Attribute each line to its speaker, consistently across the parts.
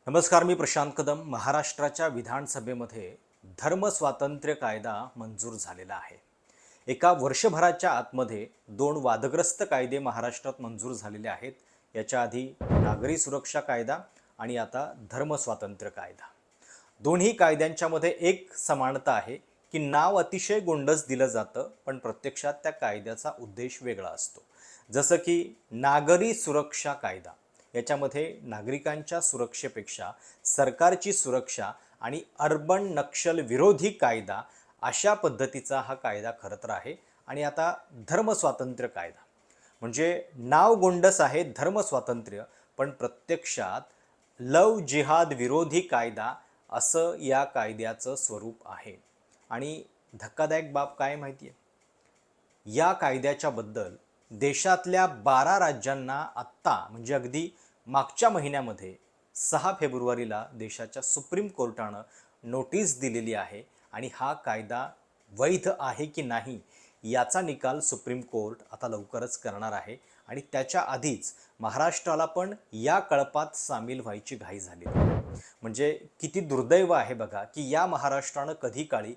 Speaker 1: नमस्कार, मी प्रशांत कदम. महाराष्ट्राच्या विधानसभेमध्ये धर्मस्वातंत्र्य कायदा मंजूर झालेला आहे. एका वर्षभराच्या आतमध्ये 2 वादग्रस्त कायदे महाराष्ट्रात मंजूर झालेले आहेत. याच्या आधी नागरी सुरक्षा कायदा आणि आता धर्मस्वातंत्र्य कायदा. दोन्ही कायद्यांच्यामध्ये एक समानता आहे की नाव अतिशय गोंडस दिलं जातं, पण प्रत्यक्षात त्या कायद्याचा उद्देश वेगळा असतो. जसं की नागरी सुरक्षा कायदा, याच्यामध्ये नागरिकांच्या सुरक्षेपेक्षा सरकारची सुरक्षा आणि अर्बन नक्षल विरोधी कायदा अशा पद्धतीचा हा कायदा खरं तर आहे. आणि आता धर्मस्वातंत्र्य कायदा म्हणजे नाव गोंडस आहे धर्मस्वातंत्र्य, पण प्रत्यक्षात लव जिहाद विरोधी कायदा असं या कायद्याचं स्वरूप आहे. आणि धक्कादायक बाब काय माहिती आहे, या कायद्याच्या बद्दल देशातल्या 12 राज्यांना आत्ता म्हणजे अगदी मागच्या महिन्यामध्ये 6 फेब्रुवारीला देशाच्या सुप्रीम कोर्टानं नोटीस दिलेली आहे. आणि हा कायदा वैध आहे की नाही याचा निकाल सुप्रीम कोर्ट आता लवकरच करणार आहे. आणि त्याच्या आधीच महाराष्ट्राला पण या कळपात सामील व्हायची घाई झाली. म्हणजे किती दुर्दैव आहे बघा की या महाराष्ट्रानं कधी काळी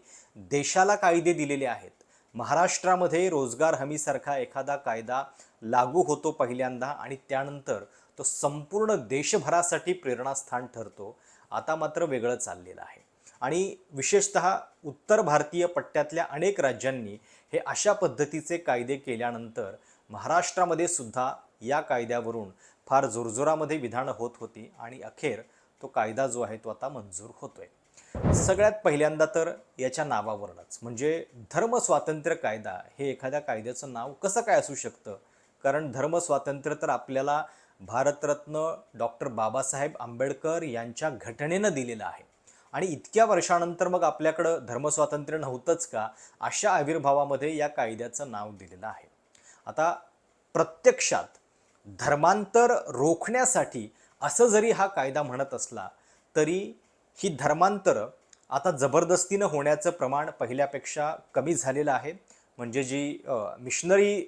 Speaker 1: देशाला कायदे दिलेले आहेत. महाराष्ट्रामध्ये रोजगार हमीसारखा एखादा कायदा लागू होतो पहिल्यांदा आणि त्यानंतर तो संपूर्ण देशभरासाठी प्रेरणास्थान ठरतो. आता मात्र वेगळं चाललेलं आहे. आणि विशेषतः उत्तर भारतीय पट्ट्यातल्या अनेक राज्यांनी हे अशा पद्धतीचे कायदे केल्यानंतर महाराष्ट्रामध्ये सुद्धा या कायद्यावरून फार जोरजोरामध्ये विधानं होत होती आणि अखेर तो कायदा जो आहे तो आता मंजूर होतोय. सगळ्यात पहिल्यांदा तर याच्या नावावरूनच म्हणजे धर्मस्वातंत्र्य कायदा हे एखाद्या कायद्याचं नाव कसं काय असू शकतं. कारण धर्मस्वातंत्र्य तर आपल्याला भारतरत्न डॉक्टर बाबासाहेब आंबेडकर यांच्या घटनेनं दिलेलं आहे. आणि इतक्या वर्षानंतर मग आपल्याकडं धर्मस्वातंत्र्य नव्हतंच का, अशा आविर्भावामध्ये या कायद्याचं नाव दिलेलं आहे. आता प्रत्यक्षात धर्मांतर रोखण्यासाठी असं जरी हा कायदा म्हणत असला तरी ही धर्मांतरं आता जबरदस्तीनं होण्याचं प्रमाण पहिल्यापेक्षा कमी झालेलं आहे. म्हणजे जी मिशनरी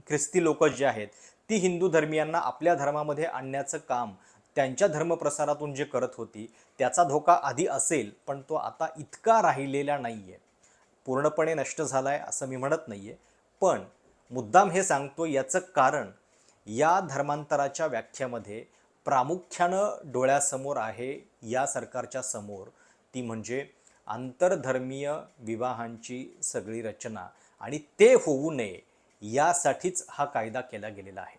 Speaker 1: ख्रिस्ती लोक जी आहेत ती हिंदू धर्मियांना आपल्या धर्मामध्ये आणण्याचं काम त्यांच्या धर्मप्रसारातून जे करत होती त्याचा धोका आधी असेल, पण तो आता इतका राहिलेला नाही आहे. पूर्णपणे नष्ट झाला आहे असं मी म्हणत नाही आहे, पण मुद्दाम हे सांगतो याचं कारण या धर्मांतराच्या व्याख्येमध्ये प्रामुख्यानं डोळ्यासमोर आहे या सरकारच्या समोर, ती म्हणजे आंतरधर्मीय विवाहांची सगळी रचना आणि ते होऊ नये यासाठीच हा कायदा केला गेलेला आहे.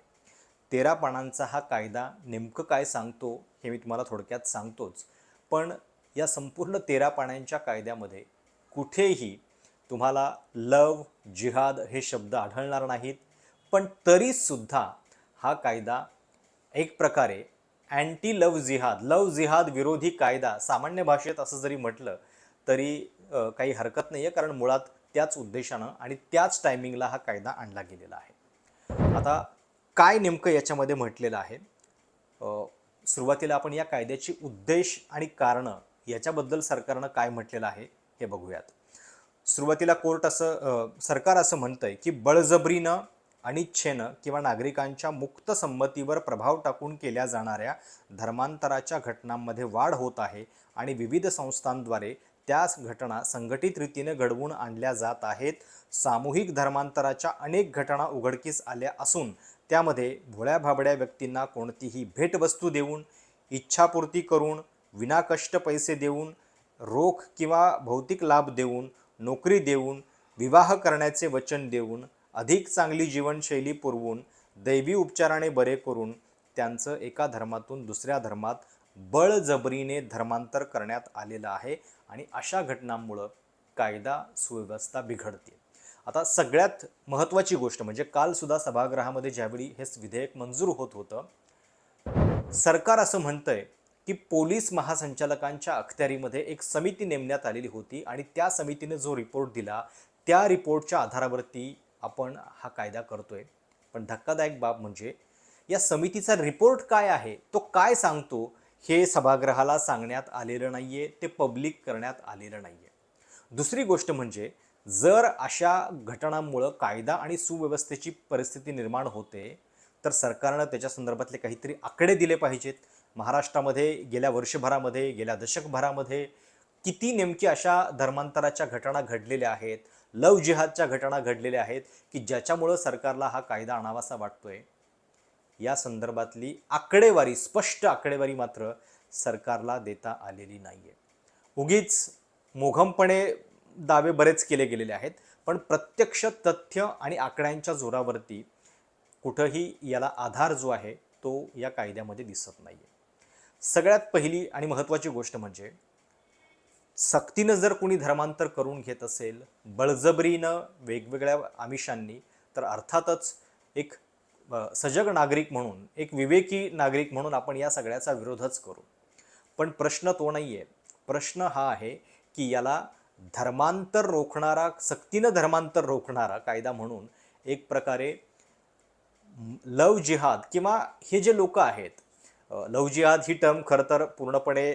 Speaker 1: 13 पानांचा हा कायदा नेमकं काय सांगतो हे मी तुम्हाला थोडक्यात सांगतोच, पण या संपूर्ण 13 पानांच्या कायद्यामध्ये कुठेही तुम्हाला लव जिहाद हे शब्द आढळणार नाहीत. पण तरीसुद्धा हा कायदा एक प्रकारे अँटी लव जिहाद विरोधी कायदा सामान्य भाषेत असं जरी म्हटलं तरी काही हरकत नाही आहे, कारण मुळात त्याच उद्देशानं आणि त्याच टायमिंगला हा कायदा आणला गेलेला आहे. आता काय नेमकं याच्यामध्ये म्हटलेलं आहे, सुरुवातीला आपण या कायद्याची उद्देश आणि कारणं याच्याबद्दल सरकारनं काय म्हटलेलं आहे हे बघूयात. सुरुवातीला सरकार असं म्हणतंय की बळजबरीनं, अनिच्छेनं किंवा नागरिकांच्या मुक्त संमतीवर प्रभाव टाकून केल्या जाणाऱ्या धर्मांतराच्या घटनांमध्ये वाढ होत आहे आणि विविध संस्थांद्वारे त्याच घटना संघटित रीतीने घडवून आणल्या जात आहेत. सामूहिक धर्मांतराच्या अनेक घटना उघडकीस आल्या असून त्यामध्ये भोळ्या भाबड्या व्यक्तींना कोणतीही भेटवस्तू देऊन, इच्छापूर्ती करून, विनाकष्ट पैसे देऊन, रोख किंवा भौतिक लाभ देऊन, नोकरी देऊन, विवाह करण्याचे वचन देऊन, अधिक चांगली जीवनशैली पुरवून, दैवी उपचाराने बरे करून त्यांचं एका धर्मातून दुसऱ्या धर्मात बळजबरीने धर्मांतर करण्यात आलेलं आहे. आणि अशा घटनांमुळं कायदा सुव्यवस्था बिघडते. आता सगळ्यात महत्त्वाची गोष्ट म्हणजे कालसुद्धा सभागृहामध्ये ज्यावेळी हे विधेयक मंजूर होत होतं, सरकार असं म्हणतंय की पोलीस महासंचालकांच्या अखत्यारीमध्ये एक समिती नेमण्यात आलेली होती आणि त्या समितीने जो रिपोर्ट दिला त्या रिपोर्टच्या आधारावरती आपण हा कायदा करतोय. पण धक्कादायक बाब म्हणजे या समितीचा रिपोर्ट काय आहे, तो काय सांगतो हे सभागृहाला सांगण्यात आलेलं नाहीये, ते पब्लिक करण्यात आलेलं नाहीये. दुसरी गोष्ट म्हणजे जर अशा घटनांमुळं कायदा आणि सुव्यवस्थेची परिस्थिती निर्माण होते तर सरकारनं त्याच्या संदर्भातले काहीतरी आकडे दिले पाहिजेत. महाराष्ट्रामध्ये गेल्या वर्षभरामध्ये, गेल्या दशकभरामध्ये किती नेमकी अशा धर्मांतराच्या घटना घडलेल्या आहेत, लव जिहादच्या घटना घडलेल्या आहेत की ज्याच्यामुळं सरकारला हा कायदा आणावासा वाटतोय. या संदर्भातली आकडेवारी, स्पष्ट आकडेवारी मात्र सरकारला देता आलेली नाहीये. उगीच मोघमपणे दावे बरेच केले गेलेले आहेत, पण प्रत्यक्ष तथ्य आणि आकड्यांच्या जोरावरती कुठंही याला आधार जो आहे तो या कायद्यामध्ये दिसत नाहीये. सगळ्यात पहिली आणि महत्त्वाची गोष्ट म्हणजे सक्तीनं जर कोणी धर्मांतर करून घेत असेल, बळजबरीनं वेगवेगळ्या आमिषांनी, तर अर्थातच एक सजग नागरिक म्हणून, एक विवेकी नागरिक म्हणून आपण या सगळ्याचा विरोधच करू. पण प्रश्न तो नाही आहे. प्रश्न हा आहे की याला धर्मांतर रोखणारा, सक्तीनं धर्मांतर रोखणारा कायदा म्हणून एक प्रकारे लव जिहाद किंवा हे जे लोक आहेत, लव जिहाद ही टर्म खरं तर पूर्णपणे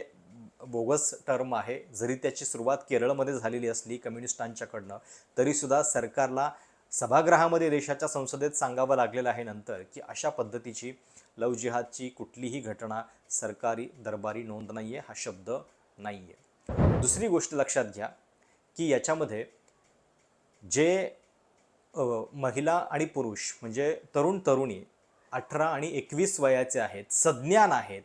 Speaker 1: बोगस टर्म आहे. जरी त्याची सुरुवात केरळमध्ये झालेली असली कम्युनिस्टांच्याकडनं, तरीसुद्धा सरकारला सभागृहामध्ये देशाच्या संसदेत सांगावं लागलेलं आहे नंतर की अशा पद्धतीची लव जिहादची कुठलीही घटना सरकारी दरबारी नोंद नाही आहे, हा शब्द नाही आहे. दुसरी गोष्ट लक्षात घ्या की याच्यामध्ये जे महिला आणि पुरुष म्हणजे तरुण तरुणी 18 आणि 21 वयाचे आहेत, सज्ञान आहेत,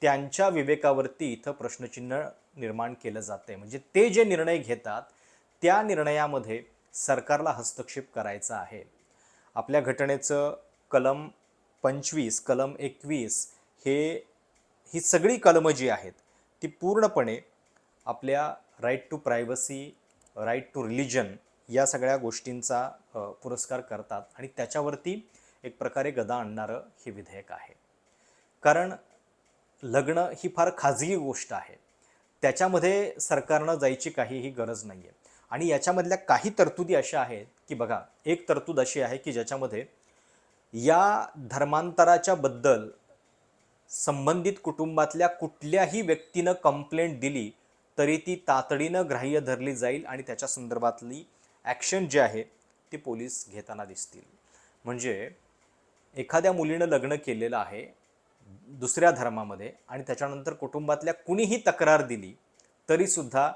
Speaker 1: त्यांच्या विवेकावरती इथं प्रश्नचिन्ह निर्माण केलं जाते. म्हणजे ते जे निर्णय घेतात त्या निर्णयामध्ये सरकारला हस्तक्षेप करायचा आहे. आपल्या घटनेचं कलम 25, कलम 21 ही सगळी कलमं जी आहेत ती पूर्णपणे आपल्या right to privacy, right to religion या सगळ्या गोष्टींचा पुरस्कार करतात आणि त्याच्यावरती एक प्रकारे गदा आणणारं हे विधेयक आहे. कारण लग्न ही फार खाजगी गोष्ट आहे, त्याच्यामध्ये सरकारनं जायची काहीही गरज नाही आहे. आणि याच्यामधल्या काही तरतुदी अशा आहेत की बघा, एक तरतूद अशी आहे की ज्याच्यामध्ये या धर्मांतराच्या बद्दल संबंधित कुटुंबातल्या कुठल्याही व्यक्तीनं कंप्लेंट दिली तरी ती तातडीनं ग्राह्य धरली जाईल आणि त्याच्या संदर्भातली ॲक्शन जे आहे ते पोलीस घेताना दिसतील. म्हणजे एखाद्या मुलीनं लग्न केलेलं आहे दुसऱ्या धर्मामध्ये आणि त्याच्यानंतर कुटुंबातल्या कुणीही तक्रार दिली तरीसुद्धा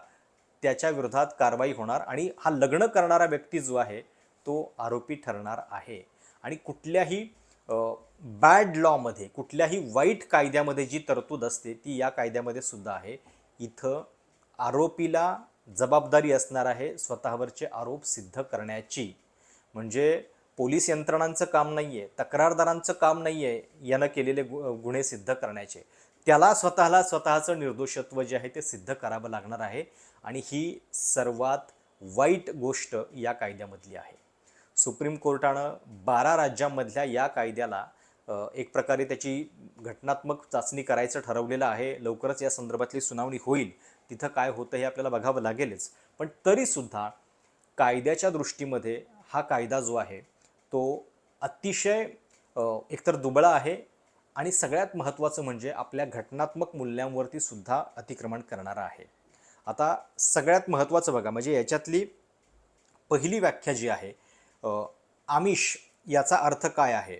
Speaker 1: त्याच्या विरोधात कारवाई होणार आणि हा लग्न करणारा व्यक्ती जो आहे तो आरोपी ठरणार आहे. आणि कुठल्याही बॅड लॉमध्ये, कुठल्याही वाईट कायद्यामध्ये जी तरतूद असते ती या कायद्यामध्ये सुद्धा आहे. इथं आरोपीला जबाबदारी असणार आहे स्वतःवरचे आरोप सिद्ध करण्याची. म्हणजे पोलीस यंत्रणांचं काम नाही आहे, तक्रारदारांचं काम नाही आहे यानं केलेले गुन्हे सिद्ध करण्याचे. त्याला स्वतःचं निर्दोषत्व जे आहे ते सिद्ध करावं लागणार आहे. आणि ही सर्वात वाईट गोष्ट या कायद्यामधली आहे. सुप्रीम कोर्टानं 12 राज्यांमधल्या या कायद्याला एक प्रकारे त्याची घटनात्मक चाचणी करायचं ठरवलेलं आहे. लवकरच या संदर्भातली सुनावणी होईल. तिथं काय होतं हे आपल्याला बघावं लागेलच. पण तरीसुद्धा कायद्याच्या दृष्टीमध्ये हा कायदा जो आहे तो अतिशय एकतर दुबळा आहे आणि सगळ्यात महत्त्वाचं म्हणजे आपल्या घटनात्मक मूल्यांवरती सुद्धा अतिक्रमण करणारा आहे. आता सगळ्यात महत्त्वाचं बघा, म्हणजे याच्यातली पहिली व्याख्या जी आहे, आमिष याचा अर्थ काय आहे,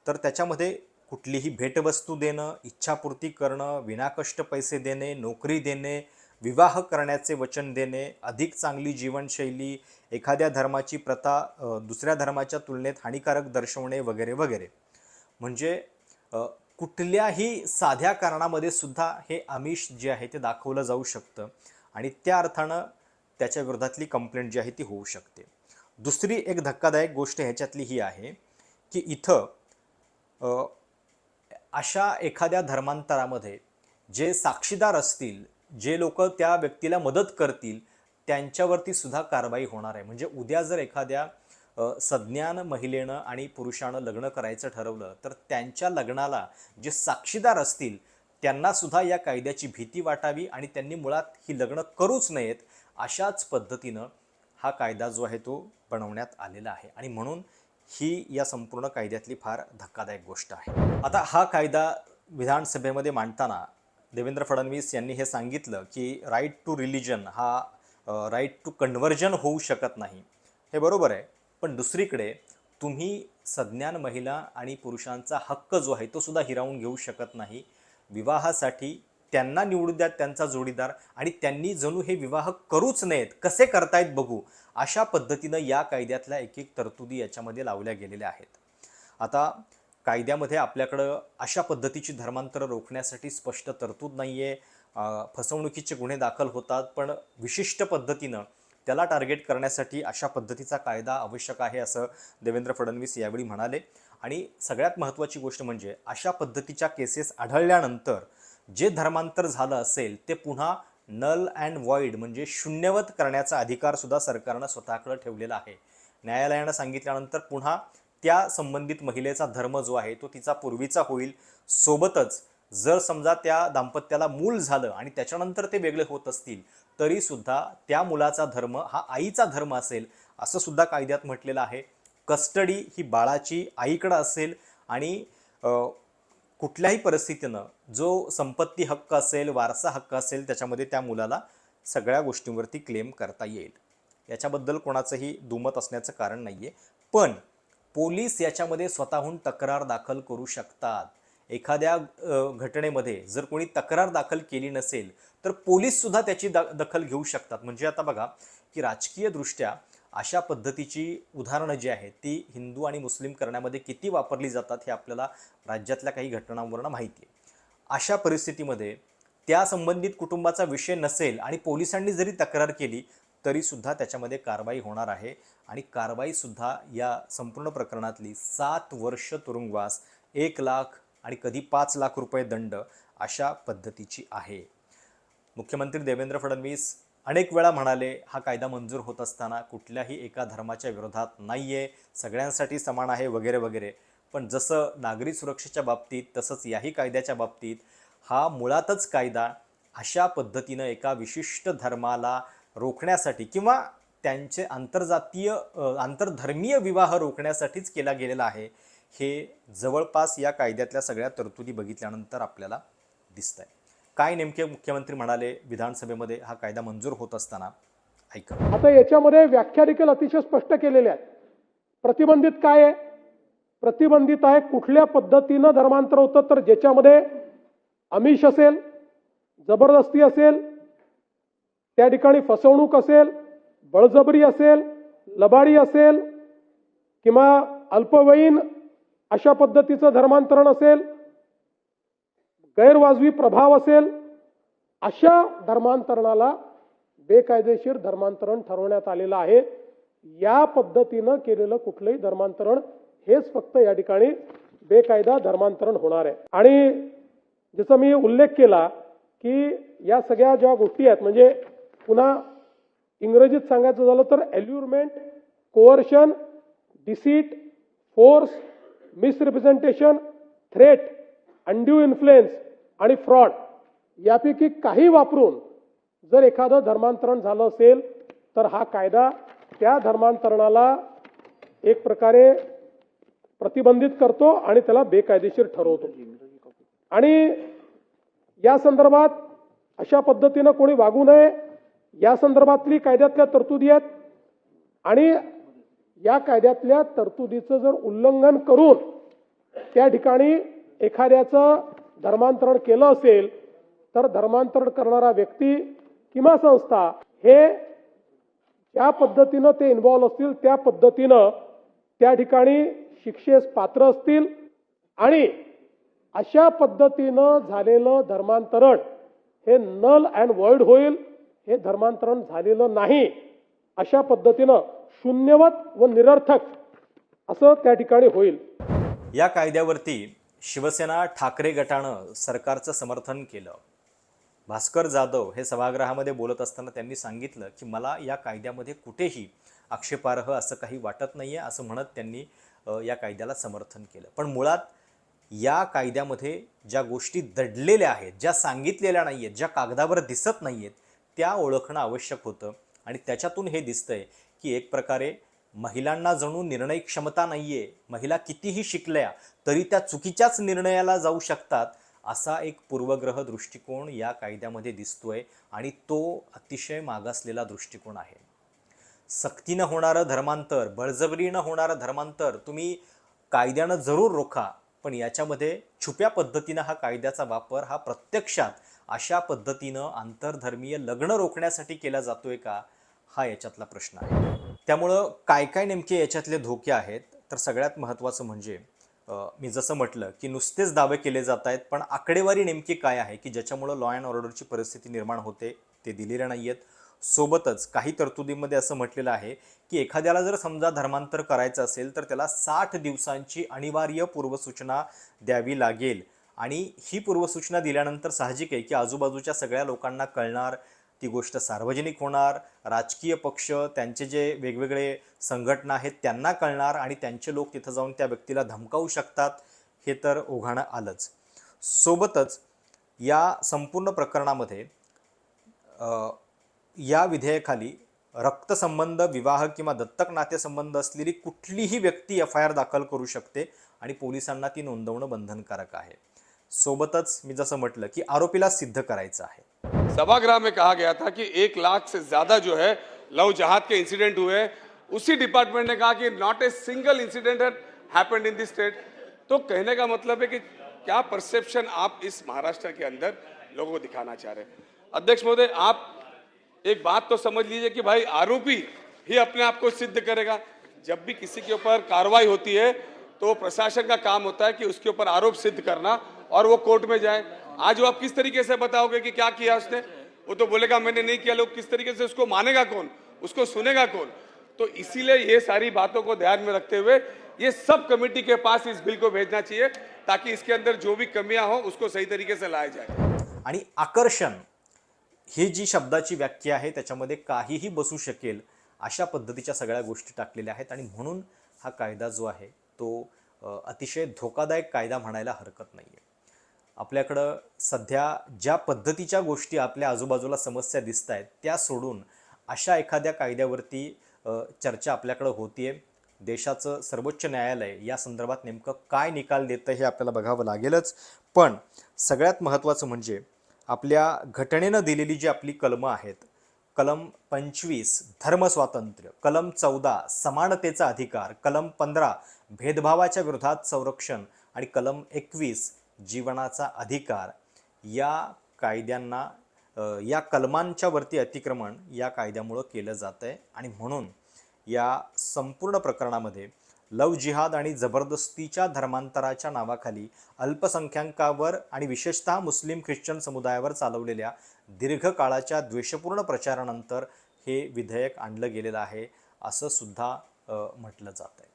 Speaker 1: तर त्याच्यामध्ये कुठलीही भेटवस्तू देणं, इच्छापूर्ती करणं, विनाकष्ट पैसे देणे, नोकरी देणे, विवाह करण्याचे वचन देणे, अधिक चांगली जीवनशैली, एखाद्या धर्माची प्रथा दुसऱ्या धर्माच्या तुलनेत हानिकारक दर्शवणे वगैरे वगैरे. म्हणजे कुठल्याही साध्या कारणामध्ये सुद्धा हे आमिष जे आहे ते दाखवलं जाऊ शकतं आणि त्या अर्थानं त्याच्या विरोधातली कंप्लेंट जी आहे ती होऊ शकते. दुसरी एक धक्कादायक गोष्ट ह्याच्यातली ही आहे की इथं अशा एखाद्या धर्मांतरामध्ये जे साक्षीदार असतील, जे लोक त्या व्यक्तीला मदत करतील, त्यांच्यावरती सुद्धा कारवाई होणार आहे. म्हणजे उद्या जर एखाद्या सज्ञान महिलेनं आणि पुरुषानं लग्न करायचं ठरवलं तर त्यांच्या लग्नाला जे साक्षीदार असतील त्यांना सुद्धा या कायद्याची भीती वाटावी आणि त्यांनी मुळात ही लग्न करूच नयेत, अशाच पद्धतीनं हा कायदा जो आहे तो बनवण्यात आलेला आहे. आणि म्हणून ही या संपूर्ण कायद्यातली फार धक्कादायक गोष्ट आहे. आता हा कायदा विधानसभेमध्ये मांडताना देवेंद्र फडणवीस यांनी हे सांगितलं की राईट टू रिलिजन हा राईट टू कन्व्हर्जन होऊ शकत नाही. हे बरोबर आहे, पण दुसरीकडे तुम्ही सज्ञान महिला आणि पुरुषांचा हक्क जो आहे तो सुद्धा हिरावून घेऊ शकत नाही. विवाहासाठी त्यांना निवडू द्या त्यांचा जोडीदार, आणि त्यांनी जणू हे विवाह करूच नयेत, कसे करतायत बघू, अशा पद्धतीनं या कायद्यातल्या एक एक तरतुदी याच्यामध्ये लावल्या गेलेल्या आहेत. आता कायद्यामध्ये आपल्याकडं अशा पद्धतीची धर्मांतरं रोखण्यासाठी स्पष्ट तरतूद नाही आहे. फसवणुकीचे गुन्हे दाखल होतात, पण विशिष्ट पद्धतीनं त्याला टार्गेट करण्यासाठी अशा पद्धतीचा कायदा आवश्यक आहे असं देवेंद्र फडणवीस यावेळी म्हणाले. आणि सगळ्यात महत्त्वाची गोष्ट म्हणजे अशा पद्धतीच्या केसेस आढळल्यानंतर जे धर्मांतर झालं असेल ते पुन्हा नल अँड वॉइड म्हणजे शून्यवत करण्याचा अधिकार सुद्धा सरकारनं स्वतःकडे ठेवलेला आहे. न्यायालयानं सांगितल्यानंतर पुन्हा त्या संबंधित महिलेचा धर्म जो आहे तो तिचा पूर्वीचा होईल. सोबतच जर समजा त्या दाम्पत्याला मूल झालं आणि त्याच्यानंतर ते वेगळे होत असतील तरी सुद्धा त्या मुलाचा धर्म हा आईचा धर्म असेल असं सुद्धा कायद्यात म्हटलेलं आहे. कस्टडी ही बाळाची आईकडे असेल आणि कुठल्याही परिस्थितीनं जो संपत्ती हक्क असेल, वारसा हक्क असेल, त्याच्यामध्ये त्या मुलाला सगळ्या गोष्टींवरती क्लेम करता येईल. याच्याबद्दल कोणाचंही दुमत असण्याचं कारण नाही आहे. पण पोलीस याच्यामध्ये स्वतःहून तक्रार दाखल करू शकतात. एखाद्या घटनेमध्ये जर कोणी तक्रार दाखल केली नसेल तर पोलीससुद्धा त्याची दखल घेऊ शकतात. म्हणजे आता बघा की राजकीयदृष्ट्या अशा पद्धतीची उदाहरणं जी आहेत ती हिंदू आणि मुस्लिम करण्यामध्ये किती वापरली जातात हे आपल्याला राज्यातल्या काही घटनांवरून माहिती आहे. अशा परिस्थितीमध्ये त्या संबंधित कुटुंबाचा विषय नसेल आणि पोलिसांनी जरी तक्रार केली तरीसुद्धा त्याच्यामध्ये कारवाई होणार आहे. आणि कारवाईसुद्धा या संपूर्ण प्रकरणातली 7 वर्ष तुरुंगवास, 1 लाख आणि कधी 5 लाख रुपये दंड अशा पद्धतीची आहे. मुख्यमंत्री देवेंद्र फडणवीस अनेक वेळा म्हणाले हा कायदा मंजूर होत असताना कुठल्याही एका धर्माच्या विरोधात नाही आहे, सगळ्यांसाठी समान आहे वगैरे वगैरे. पण जसं नागरी सुरक्षेच्या बाबतीत तसंच याही कायद्याच्या बाबतीत हा मुळातच कायदा अशा पद्धतीनं एका विशिष्ट धर्माला रोखण्यासाठी किंवा त्यांचे आंतरधर्मीय विवाह रोखण्यासाठीच केला गेलेला आहे. हे जवळपास या कायद्यातल्या सगळ्या तरतुदी बघितल्यानंतर आपल्याला दिसतंय. काय नेमके मुख्यमंत्री म्हणाले विधानसभेमध्ये हा कायदा मंजूर होत असताना, ऐका.
Speaker 2: आता याच्यामध्ये व्याख्या देखील अतिशय स्पष्ट केलेल्या आहेत. प्रतिबंधित काय आहे? प्रतिबंधित आहे कुठल्या पद्धतीनं धर्मांतर होतं, तर ज्याच्यामध्ये आमिष असेल, जबरदस्ती असेल, त्या ठिकाणी फसवणूक असेल, बळजबरी असेल, लबाडी असेल किंवा अल्पवयीन अशा पद्धतीचं धर्मांतरण असेल, गैरवाजवी प्रभाव असेल, अशा धर्मांतरणाला बेकायदेशीर धर्मांतरण ठरवण्यात आलेलं आहे. या पद्धतीनं केलेलं कुठलंही धर्मांतरण हेच फक्त या ठिकाणी बेकायदा धर्मांतरण होणार आहे. आणि जसं मी उल्लेख केला की या सगळ्या ज्या गोष्टी आहेत, म्हणजे पुन्हा इंग्रजीत सांगायचं झालं तर allurement, coercion, deceit, force, misrepresentation, threat, undue influence आणि फ्रॉड यापैकी काही वापरून जर एखादं धर्मांतरण झालं असेल तर हा कायदा त्या धर्मांतरणाला एक प्रकारे प्रतिबंधित करतो आणि त्याला बेकायदेशीर ठरवतो. आणि या संदर्भात अशा पद्धतीनं कोणी वागू नये या संदर्भातली कायद्यातल्या तरतुदी आहेत. आणि या कायद्यातल्या तरतुदीचं जर उल्लंघन करून त्या ठिकाणी एखाद्याचं धर्मांतरण केलं असेल तर धर्मांतरण करणारा व्यक्ती किंवा संस्था हे ज्या पद्धतीनं ते इन्व्हॉल्व असतील त्या पद्धतीनं त्या ठिकाणी शिक्षेस पात्र असतील. आणि अशा पद्धतीनं झालेलं धर्मांतरण हे नल अँड वॉइड होईल. हे धर्मांतरण झालेलं नाही अशा पद्धतीनं शून्यवत व निरर्थक असं त्या ठिकाणी होईल.
Speaker 1: या कायद्यावरती शिवसेना ठाकरे गटानं सरकारचं समर्थन केलं. भास्कर जाधव हे सभागृहामध्ये बोलत असताना त्यांनी सांगितलं की मला या कायद्यामध्ये कुठेही आक्षेपार्ह असं काही वाटत नाही आहे असं म्हणत त्यांनी या कायद्याला समर्थन केलं. पण मुळात या कायद्यामध्ये ज्या गोष्टी दडलेल्या आहेत, ज्या सांगितलेल्या नाही आहेत, ज्या कागदावर दिसत नाही आहेत त्या ओळखणं आवश्यक होतं. आणि त्याच्यातून हे दिसतंय की एक प्रकारे महिलांना जणू निर्णय क्षमता नाही आहे, महिला कितीही शिकल्या तरी त्या चुकीच्याच निर्णयाला जाऊ शकतात असा एक पूर्वग्रह दृष्टिकोन या कायद्यामध्ये दिसतोय. आणि तो अतिशय मागासलेला दृष्टिकोन आहे. सक्तीनं होणारं धर्मांतर, बळजबरीनं होणारं धर्मांतर तुम्ही कायद्यानं जरूर रोखा, पण याच्यामध्ये छुप्या पद्धतीनं हा कायद्याचा वापर हा प्रत्यक्षात अशा पद्धतीनं आंतरधर्मीय लग्न रोखण्यासाठी केला जातोय का, हा याच्यातला प्रश्न आहे. त्यामुळं काय काय नेमके याच्यातले धोके आहेत, तर सगळ्यात महत्त्वाचं म्हणजे मी जसं म्हटलं की नुसतेच दावे केले जात आहेत, पण आकडेवारी नेमकी काय आहे की ज्याच्यामुळं लॉ अँड ऑर्डरची परिस्थिती निर्माण होते ते दिलेले नाही आहेत. सोबतच काही तरतुदीमध्ये असं म्हटलेलं आहे की एखाद्याला जर समजा धर्मांतर करायचं असेल तर त्याला 60 दिवसांची अनिवार्य पूर्वसूचना द्यावी लागेल, आणि ही पूर्वसूचना दिल्यानंतर साहजिक आहे की आजूबाजूच्या सगळ्या लोकांना कळणार, ती गोष्ट सार्वजनिक होणार, राजकीय पक्ष, त्यांचे जे वेगवेगळे संघटना आहेत त्यांना कळणार आणि त्यांचे लोक तिथं जाऊन त्या व्यक्तीला धमकावू शकतात, हे तर ओघाणं आलंच. सोबतच या संपूर्ण प्रकरणामध्ये या विधेयकाखाली रक्तसंबंध, विवाह किंवा दत्तक नातेसंबंध असलेली कुठलीही व्यक्ती FIR दाखल करू शकते आणि पोलिसांना ती नोंदवणं बंधनकारक आहे. सोबतच मी जसं म्हटलं की आरोपीला सिद्ध करायचं आहे.
Speaker 3: सभागृह में कहा गया था कि 1 लाख से ज्यादा जो है लव जहाद के इंसिडेंट हुए, उसी डिपार्टमेंट ने कहा कि not a single incident happened in this state. तो कहने का मतलब है कि क्या परसेप्शन आप इस महाराष्ट्र के अंदर लोगों को दिखाना चाह रहे हैं। अध्यक्ष महोदय, आप एक बात तो समझ लीजिए कि भाई आरोपी ही अपने आप को सिद्ध करेगा। जब भी किसी के ऊपर कार्रवाई होती है तो प्रशासन का काम होता है कि उसके ऊपर आरोप सिद्ध करना और वो कोर्ट में जाए। आज वो आप किस तरीके से बताओगे कि क्या किया उसने, वो तो बोलेगा मैंने नहीं किया। लोग किस तरीके से उसको मानेगा कौन, उसको सुनेगा कौन। तो इसीलिए ये सारी बातों को ध्यान में रखते हुए ये सब कमेटी के पास इस बिल को भेजना चाहिए ताकि इसके अंदर जो भी कमियां हो उसको सही तरीके से लाया जाए।
Speaker 1: आणि आकर्षण ही जी शब्दाची व्याख्या आहे त्याच्यामध्ये काहीही बसू शकेल अशा पद्धतीच्या सगळ्या गोष्टी टाकलेल्या आहेत, आणि म्हणून हा कायदा जो आहे तो अतिशय धोकादायक कायदा म्हणायला हरकत नाही आहे. आपल्याकडं सध्या ज्या पद्धतीच्या गोष्टी आपल्या आजूबाजूला समस्या दिसत आहेत त्या सोडून अशा एखाद्या कायद्यावरती चर्चा आपल्याकडं होतीये. देशाचं सर्वोच्च न्यायालय या संदर्भात नेमकं काय निकाल देतं हे आपल्याला बघावं लागेलच. पण सगळ्यात महत्त्वाचं म्हणजे आपल्या घटनेनं दिलेली जी आपली कलमं आहेत, कलम 25 धर्मस्वातंत्र्य, कलम 14 समानतेचा अधिकार, कलम 15 भेदभावाच्या विरोधात संरक्षण आणि कलम 21 जीवनाचा अधिकार, या कायद्यांना या कलमांच्या वरती अतिक्रमण या कायद्यामुळं केलं जातं आहे. आणि म्हणून या संपूर्ण प्रकरणामध्ये लव जिहाद आणि जबरदस्तीच्या धर्मांतराच्या नावाखाली अल्पसंख्याकांवर आणि विशेषतः मुस्लिम ख्रिश्चन समुदायावर चालवलेल्या दीर्घकाळाच्या द्वेषपूर्ण प्रचारानंतर हे विधेयक आणलं गेलेलं आहे असं सुद्धा म्हटलं जात आहे.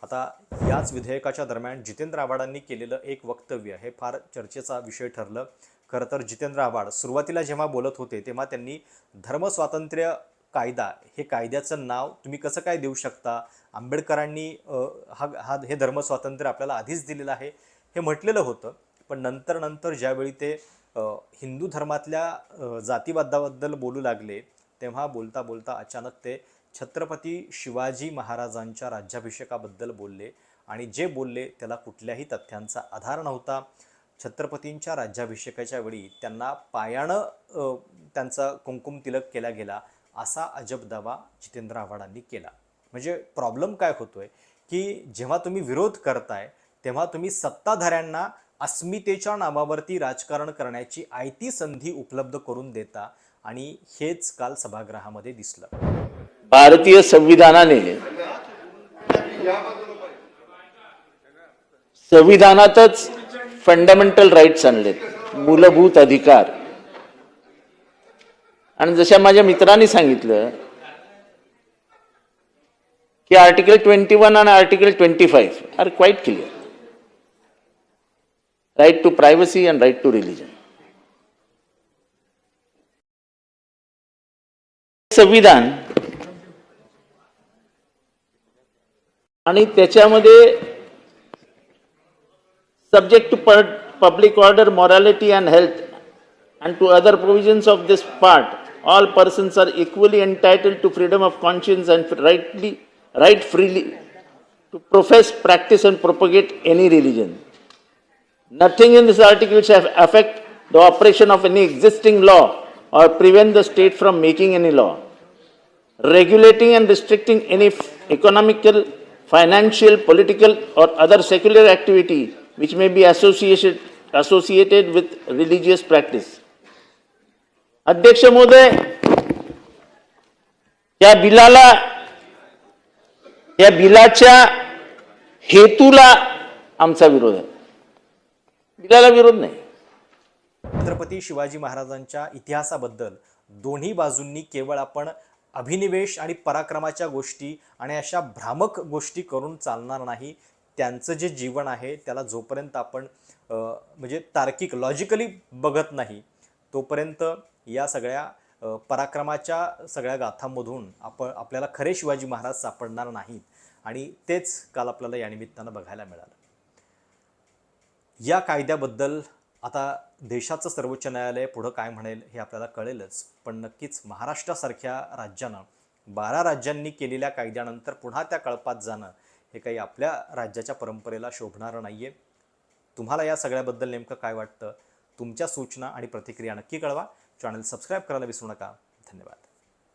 Speaker 1: आता याच विधेयकाच्या दरम्यान जितेंद्र आव्हाडांनी केलेलं एक वक्तव्य हे फार चर्चेचा विषय ठरलं. खरं तर जितेंद्र आव्हाड सुरुवातीला जेव्हा बोलत होते तेव्हा त्यांनी धर्मस्वातंत्र्य कायदा हे कायद्याचं नाव तुम्ही कसं काय देऊ शकता, आंबेडकरांनी हे धर्मस्वातंत्र्य आपल्याला आधीच दिलेलं आहे हे म्हटलेलं होतं. पण नंतर ज्यावेळी ते हिंदू धर्मातल्या जातीवादाबद्दल बोलू लागले तेव्हा बोलता बोलता अचानक ते छत्रपती शिवाजी महाराजांच्या राज्याभिषेकाबद्दल बोलले, आणि जे बोलले त्याला कुठल्याही तथ्यांचा आधार नव्हता. छत्रपतींच्या राज्याभिषेकाच्या वेळी त्यांना पायानं त्यांचा कुंकुम तिलक केला गेला असा अजब दावा जितेंद्र आव्हाडांनी केला. म्हणजे प्रॉब्लेम काय होतोय की जेव्हा तुम्ही विरोध करताय तेव्हा तुम्ही सत्ताधाऱ्यांना अस्मितेच्या नावावरती राजकारण करण्याची आयती संधी उपलब्ध करून देता, आणि हेच काल सभागृहामध्ये दिसलं.
Speaker 4: भारतीय संविधानाने संविधानातच फंडामेंटल राईट्स आणलेत, मूलभूत अधिकार. आणि जशा माझ्या मित्रांनी सांगितलं की आर्टिकल 21 आणि article 25 are quite clear. Right to privacy and right to religion. संविधान आणि त्याच्यामध्ये subject to public order, morality and health and to other provisions of this part, all persons are equally entitled to freedom of conscience and right freely to profess, practice and propagate any religion. Nothing in this article shall affect the operation of any existing law or prevent the state from making any law, regulating and restricting any economical, financial, political or other secular activity which may be associated with religious practice. अध्यक्ष महोदय, या बिलाच्या हेतूला आमचा विरोध आहे. बिलाला विरोध नाही.
Speaker 1: छत्रपती शिवाजी महाराजांच्या इतिहासाबद्दल दोन्ही बाजूंनी केवळ आपण अभिनिवेश आणि पराक्रमाच्या गोष्टी आणि अशा भ्रामक गोष्टी करून चालणार नाही. त्यांचं जे जीवन आहे त्याला जोपर्यंत आपण म्हणजे तार्किक लॉजिकली बघत नाही तोपर्यंत या सगळ्या पराक्रमाच्या सगळ्या गाथांमधून आपल्याला खरे शिवाजी महाराज सापडणार नाहीत आणि तेच काल आपल्याला या निमित्तानं बघायला मिळालं. या कायद्याबद्दल आता देशाचं सर्वोच्च न्यायालय पुढं काय म्हणेल हे आपल्याला कळेलच, पण नक्कीच महाराष्ट्रासारख्या राज्यानं 12 राज्यांनी केलेल्या कायद्यानंतर पुन्हा त्या कळपात जाणं हे काही आपल्या राज्याच्या परंपरेला शोभणारं नाही आहे. तुम्हाला या सगळ्याबद्दल नेमकं काय वाटतं? तुमच्या सूचना आणि प्रतिक्रिया नक्की कळवा. चॅनल सबस्क्राईब करायला विसरू नका. धन्यवाद.